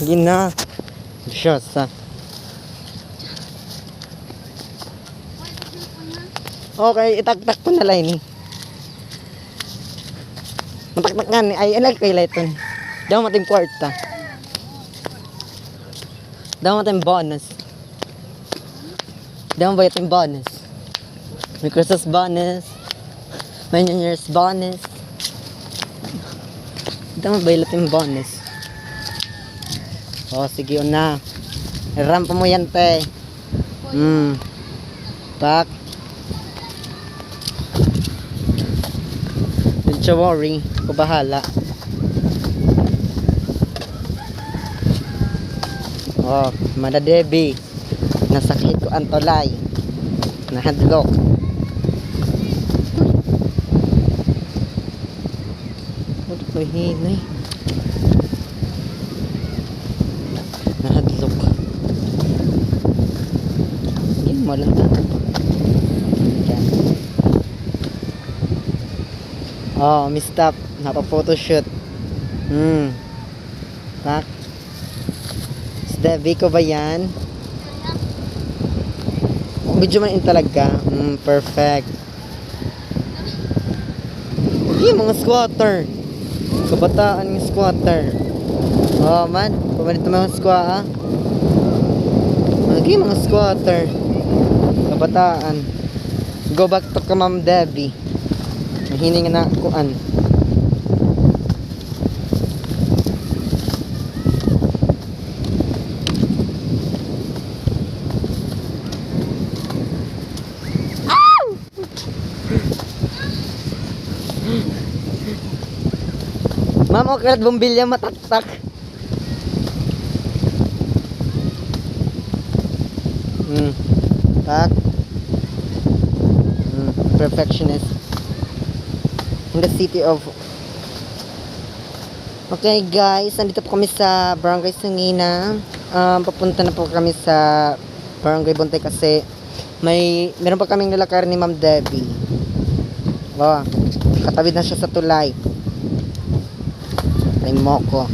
Gina. Diyosa. Okay, itagtak ko na lang ni. Mataktak nga ni. Ay, alag kay Layton. Daw mating kwarta. Daw mating bonus. Daw ba yung bonus? May Christmas bonus. May New Year's bonus. Daw ba yung bonus? Oh, sige na. Rampa mo yan, te. Tak. Don't you worry. Ako bahala. Oh, Mada Debbie. Nasakit ko ang tulay. Nahadlok. Ano ko hinay? Nahadlok. Hindi mo lang. Yan. Oh, mistap. Napa-photoshoot. Tak. Debbie ko ba yan? Medyo man in talaga. Perfect. Hindi, mga squatter. Kabataan ng squatter. Oh man, pumalit na mga squatter. Hindi, mga squatter. Kabataan. Go back to ka Ma'am Debbie. Mahining na kuan. Ma'am, okay at bumbilya mataktak. Tak. Perfectionist. In the city of... Okay guys, nandito po kami sa Barangay Sangina. Papunta na po kami sa Barangay Buntay kasi meron pa kaming nilakaran ni Ma'am Debbie. Oh, katawid na siya sa tulay. Ay moko.